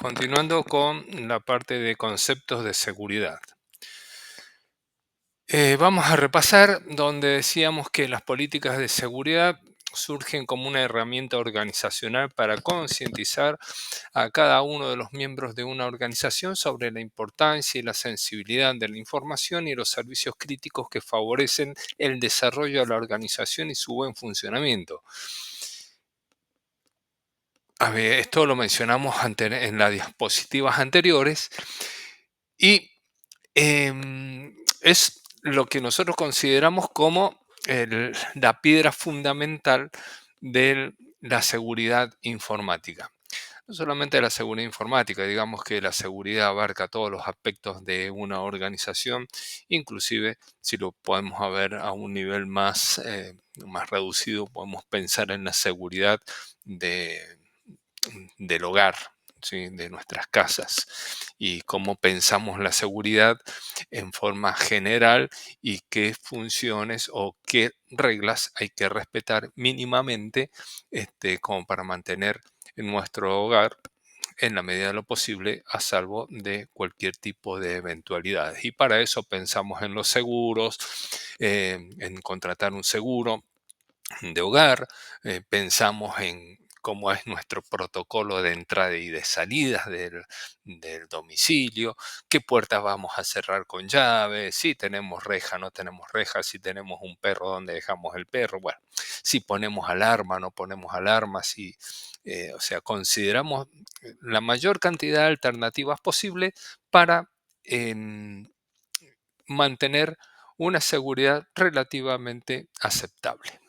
Continuando con la parte de conceptos de seguridad. Vamos a repasar donde decíamos que las políticas de seguridad surgen como una herramienta organizacional para concientizar a cada uno de los miembros de una organización sobre la importancia y la sensibilidad de la información y los servicios críticos que favorecen el desarrollo de la organización y su buen funcionamiento. A ver, esto lo mencionamos en las diapositivas anteriores y es lo que nosotros consideramos como la piedra fundamental de la seguridad informática. No solamente la seguridad informática, digamos que la seguridad abarca todos los aspectos de una organización, inclusive si lo podemos ver a un nivel más reducido, podemos pensar en la seguridad de del hogar, ¿sí? De nuestras casas y cómo pensamos la seguridad en forma general y qué funciones o qué reglas hay que respetar mínimamente como para mantener nuestro hogar en la medida de lo posible a salvo de cualquier tipo de eventualidades. Y para eso pensamos en los seguros, en contratar un seguro de hogar, pensamos en cómo es nuestro protocolo de entrada y de salida del domicilio, qué puertas vamos a cerrar con llave, si tenemos reja, no tenemos reja, si tenemos un perro, dónde dejamos el perro, bueno, si ponemos alarma, no ponemos alarma, si, o sea, consideramos la mayor cantidad de alternativas posible para em, mantener una seguridad relativamente aceptable.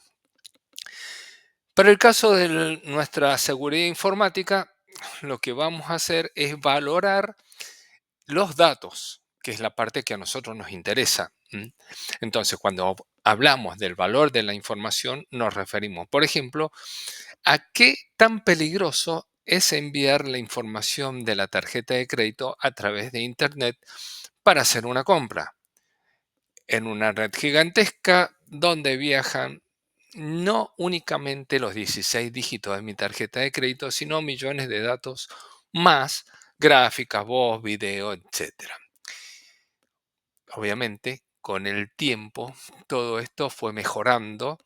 Para el caso de nuestra seguridad informática, lo que vamos a hacer es valorar los datos, que es la parte que a nosotros nos interesa. Entonces, cuando hablamos del valor de la información, nos referimos, por ejemplo, a qué tan peligroso es enviar la información de la tarjeta de crédito a través de Internet para hacer una compra en una red gigantesca donde viajan no únicamente los 16 dígitos de mi tarjeta de crédito, sino millones de datos más, gráficas, voz, video, etcétera. Obviamente, con el tiempo, todo esto fue mejorando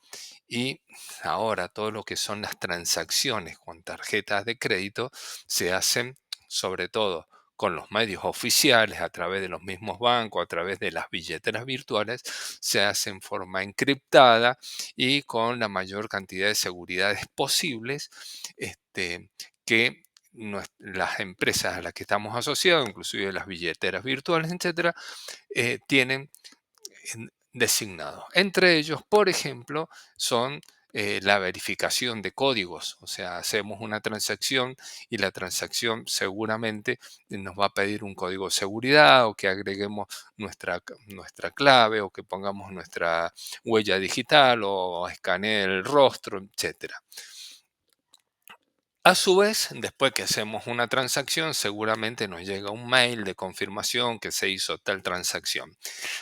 y ahora todo lo que son las transacciones con tarjetas de crédito se hacen sobre todo con los medios oficiales, a través de los mismos bancos, a través de las billeteras virtuales, se hace en forma encriptada y con la mayor cantidad de seguridades posibles, que las empresas a las que estamos asociados, inclusive las billeteras virtuales, etcétera, tienen designados. Entre ellos, por ejemplo, son la verificación de códigos. O sea, hacemos una transacción y la transacción seguramente nos va a pedir un código de seguridad o que agreguemos nuestra clave o que pongamos nuestra huella digital o escanee el rostro, etcétera. A su vez, después que hacemos una transacción, seguramente nos llega un mail de confirmación que se hizo tal transacción,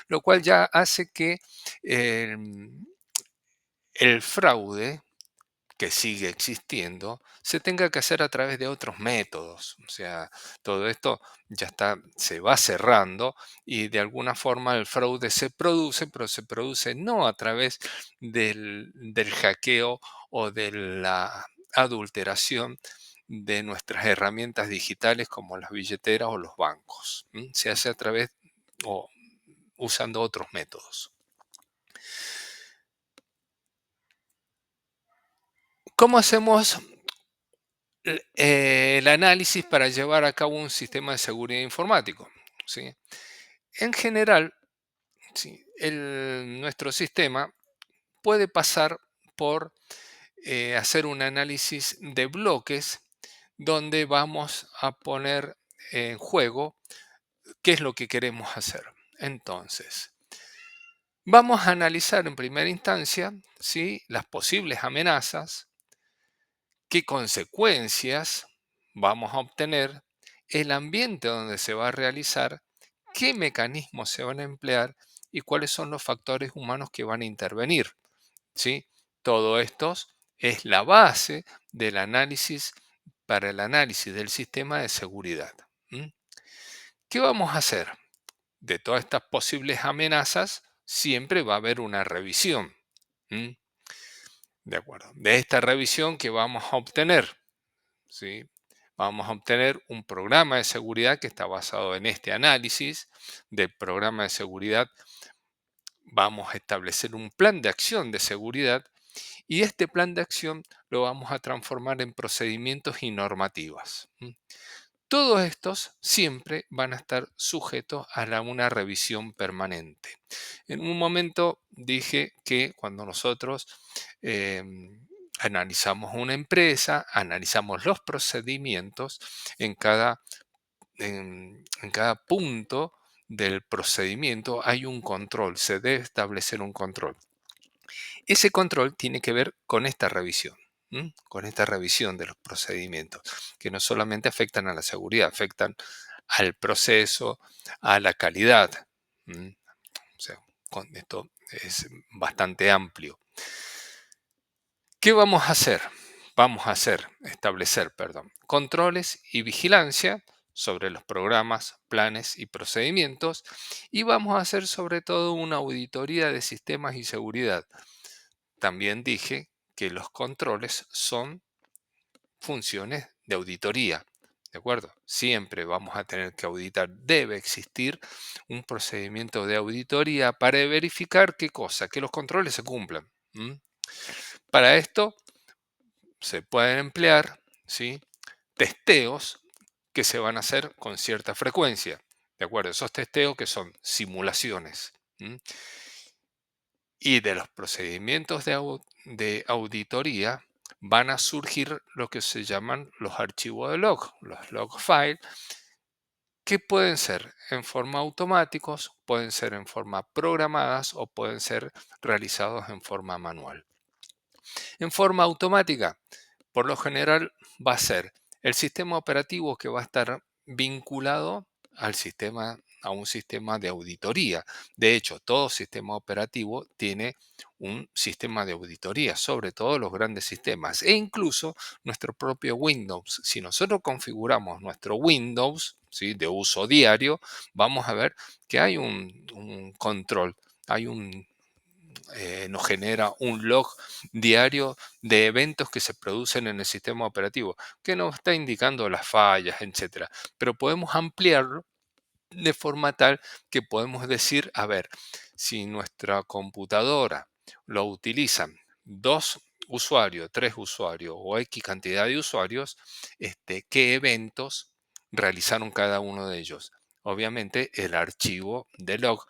lo cual ya hace que em, el fraude que sigue existiendo se tenga que hacer a través de otros métodos. O sea, todo esto ya está, se va cerrando y de alguna forma el fraude se produce, pero se produce no a través del hackeo o de la adulteración de nuestras herramientas digitales como las billeteras o los bancos. Se hace a través o usando otros métodos. ¿Cómo hacemos el análisis para llevar a cabo un sistema de seguridad informático? ¿Sí? En general, sí, nuestro sistema puede pasar por hacer un análisis de bloques donde vamos a poner en juego qué es lo que queremos hacer. Entonces, vamos a analizar en primera instancia, ¿sí?, las posibles amenazas, qué consecuencias vamos a obtener, el ambiente donde se va a realizar, qué mecanismos se van a emplear y cuáles son los factores humanos que van a intervenir. ¿Sí? Todo esto es la base del análisis para el análisis del sistema de seguridad. ¿Mm? ¿Qué vamos a hacer? De todas estas posibles amenazas, siempre va a haber una revisión. ¿Mm? De acuerdo. De esta revisión, ¿qué vamos a obtener? ¿Sí? Vamos a obtener un programa de seguridad que está basado en este análisis del programa de seguridad. Vamos a establecer un plan de acción de seguridad y este plan de acción lo vamos a transformar en procedimientos y normativas. Todos estos siempre van a estar sujetos a una revisión permanente. En un momento dije que cuando nosotros analizamos una empresa, analizamos los procedimientos en cada punto del procedimiento hay un control, se debe establecer un control. Ese control tiene que ver con esta revisión, con esta revisión de los procedimientos, que no solamente afectan a la seguridad, afectan al proceso, a la calidad. ¿M? O sea, esto es bastante amplio. ¿Qué vamos a hacer? Vamos a establecer, controles y vigilancia sobre los programas, planes y procedimientos y vamos a hacer sobre todo una auditoría de sistemas y seguridad. También dije que los controles son funciones de auditoría, ¿de acuerdo? Siempre vamos a tener que auditar. Debe existir un procedimiento de auditoría para verificar qué cosa, que los controles se cumplan. Para esto se pueden emplear, ¿sí?, testeos que se van a hacer con cierta frecuencia, ¿de acuerdo? Esos testeos que son simulaciones. Y de los procedimientos de auditoría van a surgir lo que se llaman los archivos de log, los log files, que pueden ser en forma automáticos, pueden ser en forma programadas o pueden ser realizados en forma manual. En forma automática, por lo general, va a ser el sistema operativo que va a estar vinculado a un sistema de auditoría. De hecho, todo sistema operativo tiene un sistema de auditoría, sobre todo los grandes sistemas, e incluso nuestro propio Windows. Si nosotros configuramos nuestro Windows, ¿sí?, de uso diario, vamos a ver que hay un control, nos genera un log diario de eventos que se producen en el sistema operativo, que nos está indicando las fallas, etcétera. Pero podemos ampliarlo de forma tal que podemos decir, a ver, si nuestra computadora lo utilizan 2 usuarios, 3 usuarios o X cantidad de usuarios, ¿qué eventos realizaron cada uno de ellos? Obviamente el archivo de log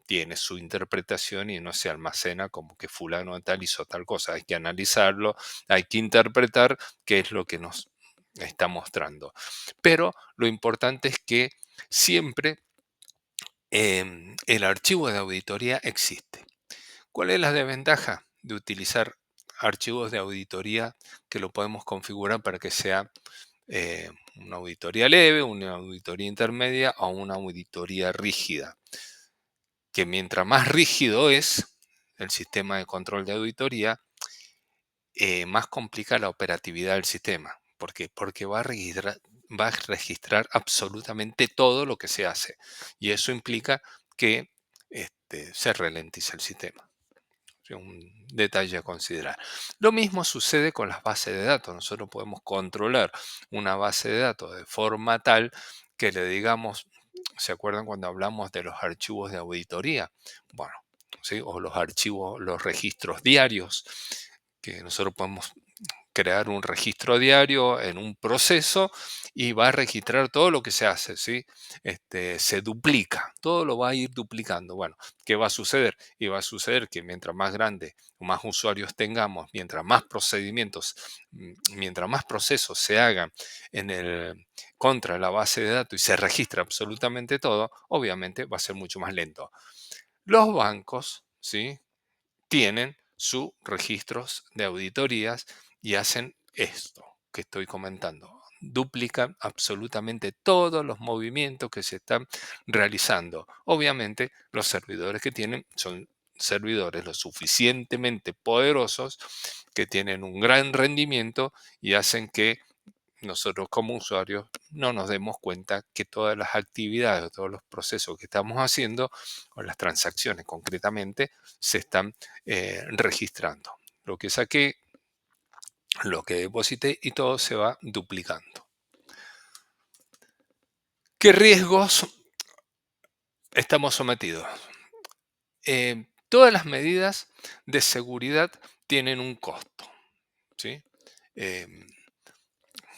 tiene su interpretación y no se almacena como que fulano de tal hizo tal cosa. Hay que analizarlo, hay que interpretar qué es lo que nos está mostrando. Pero lo importante es que siempre el archivo de auditoría existe. ¿Cuál es la desventaja de utilizar archivos de auditoría que lo podemos configurar para que sea una auditoría leve, una auditoría intermedia o una auditoría rígida? Que mientras más rígido es el sistema de control de auditoría, más complica la operatividad del sistema. ¿Por qué? Porque va a registrar absolutamente todo lo que se hace. Y eso implica que se ralentiza el sistema. Es un detalle a considerar. Lo mismo sucede con las bases de datos. Nosotros podemos controlar una base de datos de forma tal que le digamos, ¿se acuerdan cuando hablamos de los archivos de auditoría? Bueno, ¿sí? O los archivos, los registros diarios, que nosotros podemos crear un registro diario en un proceso y va a registrar todo lo que se hace, ¿sí? Se duplica, todo lo va a ir duplicando. Bueno, ¿qué va a suceder? Y va a suceder que mientras más grande, más usuarios tengamos, mientras más procesos se hagan contra la base de datos y se registra absolutamente todo, obviamente va a ser mucho más lento. Los bancos, ¿sí?, tienen sus registros de auditorías y hacen esto que estoy comentando. Duplican absolutamente todos los movimientos que se están realizando. Obviamente, los servidores que tienen son servidores lo suficientemente poderosos que tienen un gran rendimiento y hacen que nosotros como usuarios no nos demos cuenta que todas las actividades o todos los procesos que estamos haciendo, o las transacciones concretamente, se están registrando. Lo que saqué, lo que deposité y todo se va duplicando. ¿Qué riesgos estamos sometidos? Todas las medidas de seguridad tienen un costo, ¿sí? Em,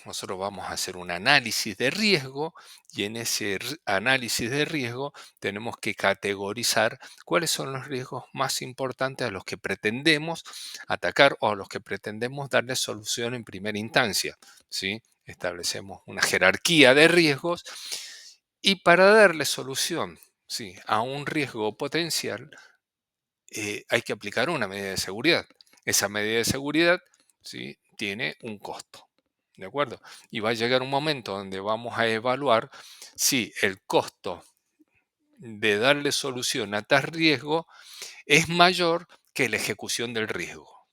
Nosotros vamos a hacer un análisis de riesgo y en ese análisis de riesgo tenemos que categorizar cuáles son los riesgos más importantes a los que pretendemos atacar o a los que pretendemos darle solución en primera instancia, ¿sí? Establecemos una jerarquía de riesgos y para darle solución, ¿sí?, a un riesgo potencial, hay que aplicar una medida de seguridad. Esa medida de seguridad, ¿sí?, tiene un costo. ¿De acuerdo? Y va a llegar un momento donde vamos a evaluar si el costo de darle solución a tal riesgo es mayor que la ejecución del riesgo.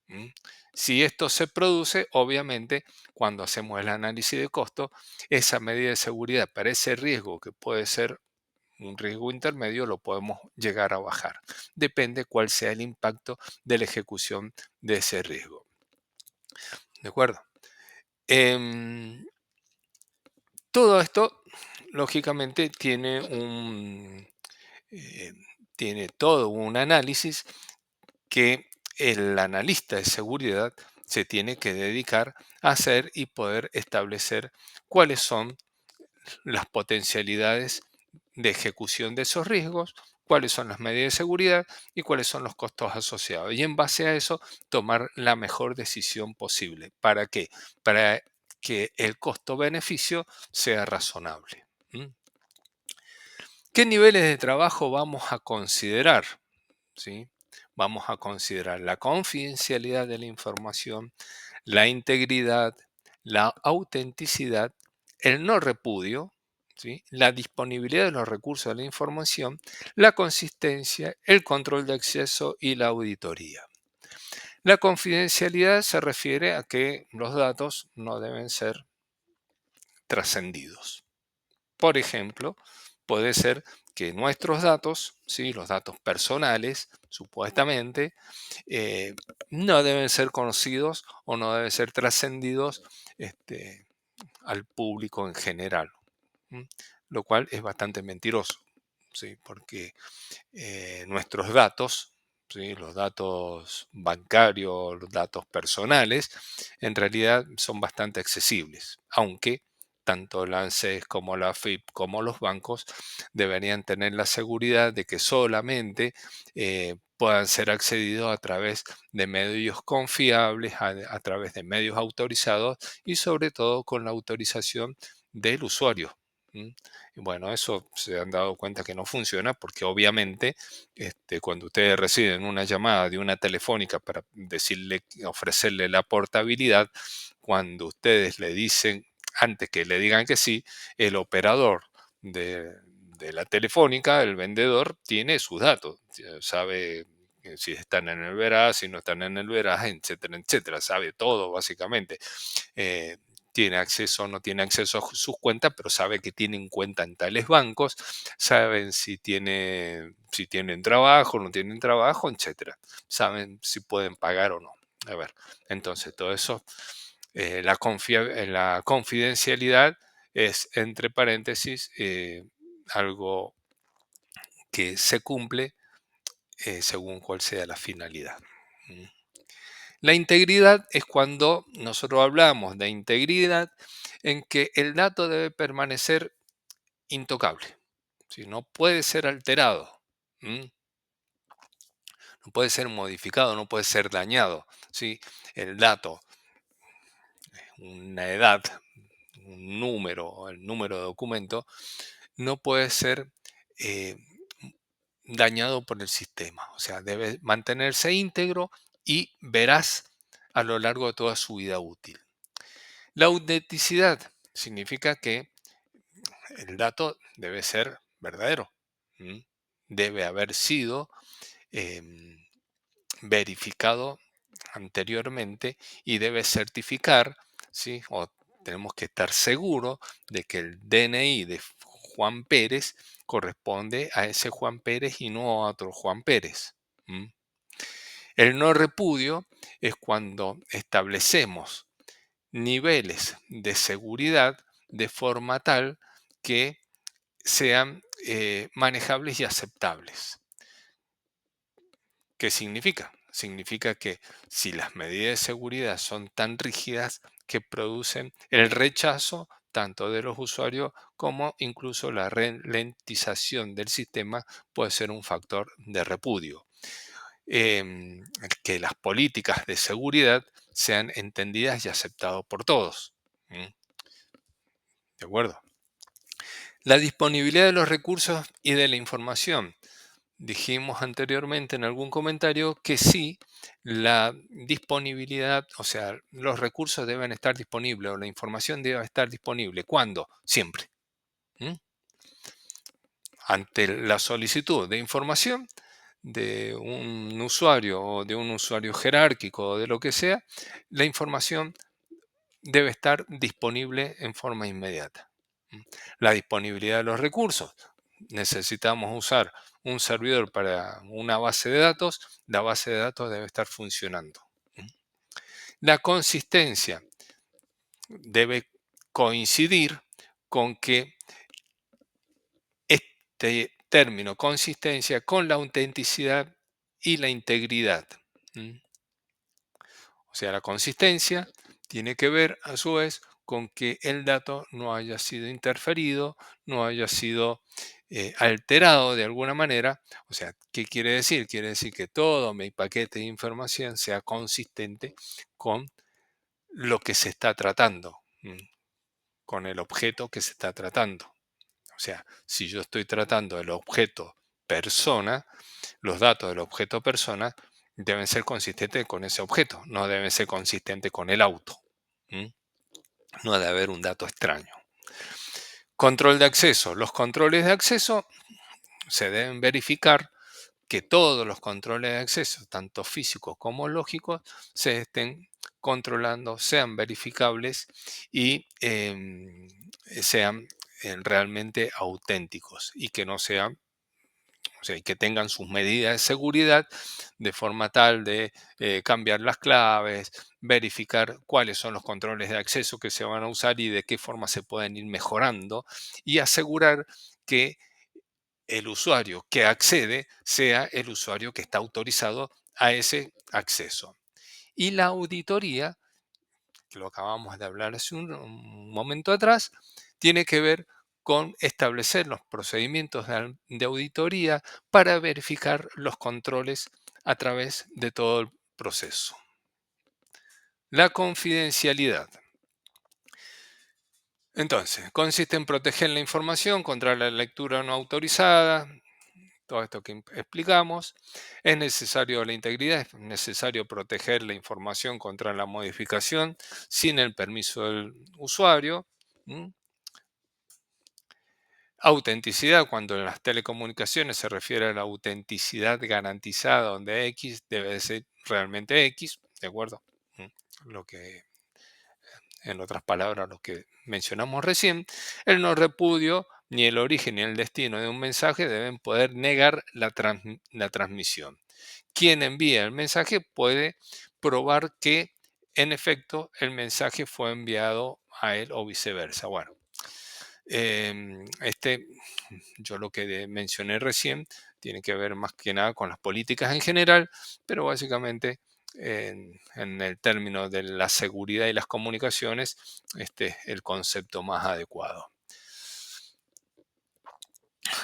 ¿M? Si esto se produce, obviamente, cuando hacemos el análisis de costo, esa medida de seguridad para ese riesgo, que puede ser un riesgo intermedio, lo podemos llegar a bajar. Depende cuál sea el impacto de la ejecución de ese riesgo. ¿De acuerdo? Em, Todo esto, lógicamente, eh, tiene todo un análisis que el analista de seguridad se tiene que dedicar a hacer y poder establecer cuáles son las potencialidades de ejecución de esos riesgos, cuáles son las medidas de seguridad y cuáles son los costos asociados. Y en base a eso, tomar la mejor decisión posible. ¿Para qué? Para que el costo-beneficio sea razonable. ¿M? ¿Qué niveles de trabajo vamos a considerar? ¿Sí? Vamos a considerar la confidencialidad de la información, la integridad, la autenticidad, el no repudio, ¿sí?, la disponibilidad de los recursos de la información, la consistencia, el control de acceso y la auditoría. La confidencialidad se refiere a que los datos no deben ser trascendidos. Por ejemplo, puede ser que nuestros datos, ¿sí?, los datos personales, supuestamente, eh, no deben ser conocidos o no deben ser trascendidos, este, al público en general. ¿M? Lo cual es bastante mentiroso, ¿sí? Porque nuestros datos, ¿sí?, los datos bancarios, los datos personales, en realidad son bastante accesibles, aunque tanto la ANSES como la AFIP como los bancos deberían tener la seguridad de que solamente puedan ser accedidos a través de medios confiables, a través de medios autorizados y sobre todo con la autorización del usuario. ¿M? Y bueno, eso se han dado cuenta que no funciona porque obviamente cuando ustedes reciben una llamada de una telefónica para decirle, ofrecerle la portabilidad, cuando ustedes le dicen, antes que le digan que sí, el operador de la telefónica, el vendedor, tiene sus datos, sabe si están en el Veraz, si no están en el Veraz, etcétera, etcétera, sabe todo básicamente. eh, Tiene acceso o no tiene acceso a sus cuentas, pero sabe que tienen cuenta en tales bancos, saben si tienen trabajo, no tienen trabajo, etcétera. Saben si pueden pagar o no. A ver, entonces todo eso, la confidencialidad es, entre paréntesis, algo que se cumple según cuál sea la finalidad. ¿M? La integridad es cuando nosotros hablamos de integridad en que el dato debe permanecer intocable, ¿sí? No puede ser alterado, ¿m? No puede ser modificado, no puede ser dañado, ¿sí? El dato, una edad, un número, el número de documento, no puede ser eh, dañado por el sistema. O sea, debe mantenerse íntegro y veraz a lo largo de toda su vida útil. La autenticidad significa que el dato debe ser verdadero. ¿M? Debe haber sido em, verificado anteriormente y debe certificar, ¿sí?, o tenemos que estar seguros de que el DNI de Juan Pérez corresponde a ese Juan Pérez y no a otro Juan Pérez. ¿Mm? El no repudio es cuando establecemos niveles de seguridad de forma tal que sean manejables y aceptables. ¿Qué significa? Significa que si las medidas de seguridad son tan rígidas que producen el rechazo tanto de los usuarios como incluso la ralentización del sistema puede ser un factor de repudio. Em, que las políticas de seguridad sean entendidas y aceptadas por todos. ¿Mm? ¿De acuerdo? La disponibilidad de los recursos y de la información. Dijimos anteriormente en algún comentario que sí, la disponibilidad, o sea, los recursos deben estar disponibles o la información debe estar disponible. ¿Cuándo? Siempre. ¿Mm? Ante la solicitud de información de un usuario o de un usuario jerárquico o de lo que sea, la información debe estar disponible en forma inmediata. ¿Mm? La disponibilidad de los recursos. Necesitamos usar un servidor para una base de datos, la base de datos debe estar funcionando. ¿Mm? La consistencia debe coincidir con que este término consistencia con la autenticidad y la integridad. ¿Mm? O sea, la consistencia tiene que ver a su vez con que el dato no haya sido interferido, no haya sido alterado de alguna manera. O sea, ¿qué quiere decir? Quiere decir que todo mi paquete de información sea consistente con lo que se está tratando, con el objeto que se está tratando. O sea, si yo estoy tratando el objeto persona, los datos del objeto persona deben ser consistentes con ese objeto, no deben ser consistentes con el auto. ¿Mm? No debe haber un dato extraño. Control de acceso. Los controles de acceso se deben verificar que todos los controles de acceso, tanto físicos como lógicos, se estén controlando, sean verificables y sean realmente auténticos y que no sean, o sea, y que tengan sus medidas de seguridad de forma tal de cambiar las claves, verificar cuáles son los controles de acceso que se van a usar y de qué forma se pueden ir mejorando y asegurar que el usuario que accede sea el usuario que está autorizado a ese acceso. Y la auditoría, que lo acabamos de hablar hace un momento atrás, tiene que ver con establecer los procedimientos de auditoría para verificar los controles a través de todo el proceso. La confidencialidad. Entonces, consiste en proteger la información contra la lectura no autorizada, todo esto que explicamos. Es necesario la integridad, es necesario proteger la información contra la modificación sin el permiso del usuario. ¿Mm? Autenticidad, cuando en las telecomunicaciones se refiere a la autenticidad garantizada, donde X debe ser realmente X, ¿de acuerdo? Lo que, en otras palabras, lo que mencionamos recién, el no repudio, ni el origen ni el destino de un mensaje deben poder negar la transmisión. Quien envía el mensaje puede probar que, en efecto, el mensaje fue enviado a él o viceversa. Bueno, este, yo lo que mencioné recién tiene que ver más que nada con las políticas en general, pero básicamente en el término de la seguridad y las comunicaciones, este es el concepto más adecuado.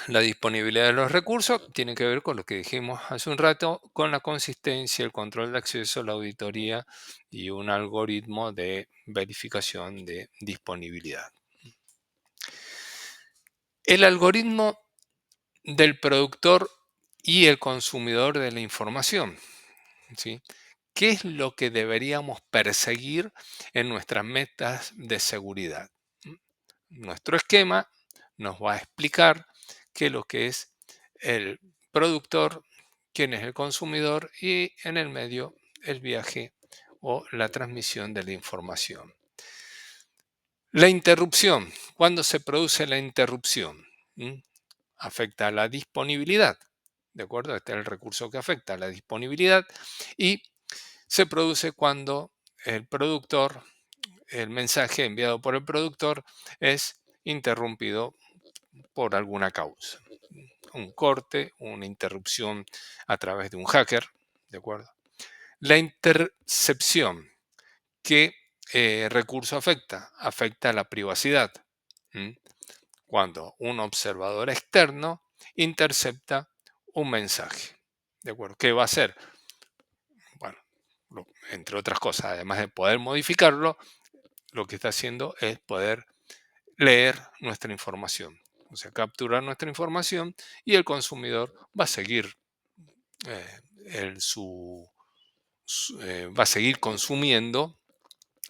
La disponibilidad de los recursos tiene que ver con lo que dijimos hace un rato, con la consistencia, el control de acceso, la auditoría y un algoritmo de verificación de disponibilidad. El algoritmo del productor y el consumidor de la información. ¿Sí? ¿Qué es lo que deberíamos perseguir en nuestras metas de seguridad? ¿Mm? Nuestro esquema nos va a explicar qué es lo que es el productor, quién es el consumidor y en el medio el viaje o la transmisión de la información. La interrupción. ¿Cuándo se produce la interrupción? ¿Mm? Afecta a la disponibilidad. ¿De acuerdo? Este es el recurso que afecta a la disponibilidad y se produce cuando el productor, el mensaje enviado por el productor es interrumpido por alguna causa. Un corte, una interrupción a través de un hacker. ¿De acuerdo? La intercepción. ¿Qué recurso afecta? Afecta a la privacidad. ¿Mm? Cuando un observador externo intercepta un mensaje. ¿De acuerdo? ¿Qué va a hacer? Bueno, entre otras cosas, además de poder modificarlo, lo que está haciendo es poder leer nuestra información. O sea, capturar nuestra información y el consumidor va a seguir, va a seguir consumiendo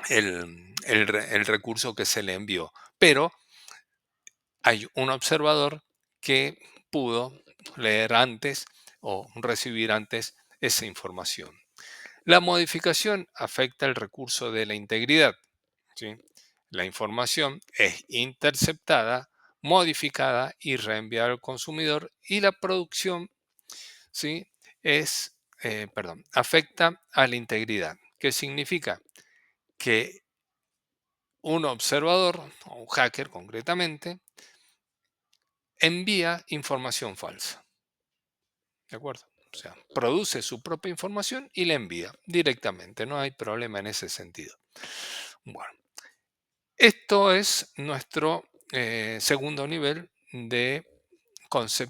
el recurso que se le envió. Pero hay un observador que pudo leer antes o recibir antes esa información. La modificación afecta el recurso de la integridad. ¿Sí? La información es interceptada, modificada y reenviada al consumidor y la producción, ¿sí? Afecta a la integridad. ¿Qué significa? Que un observador, o un hacker concretamente, envía información falsa. ¿De acuerdo? O sea, produce su propia información y la envía directamente. No hay problema en ese sentido. Bueno, esto es nuestro segundo nivel de concepto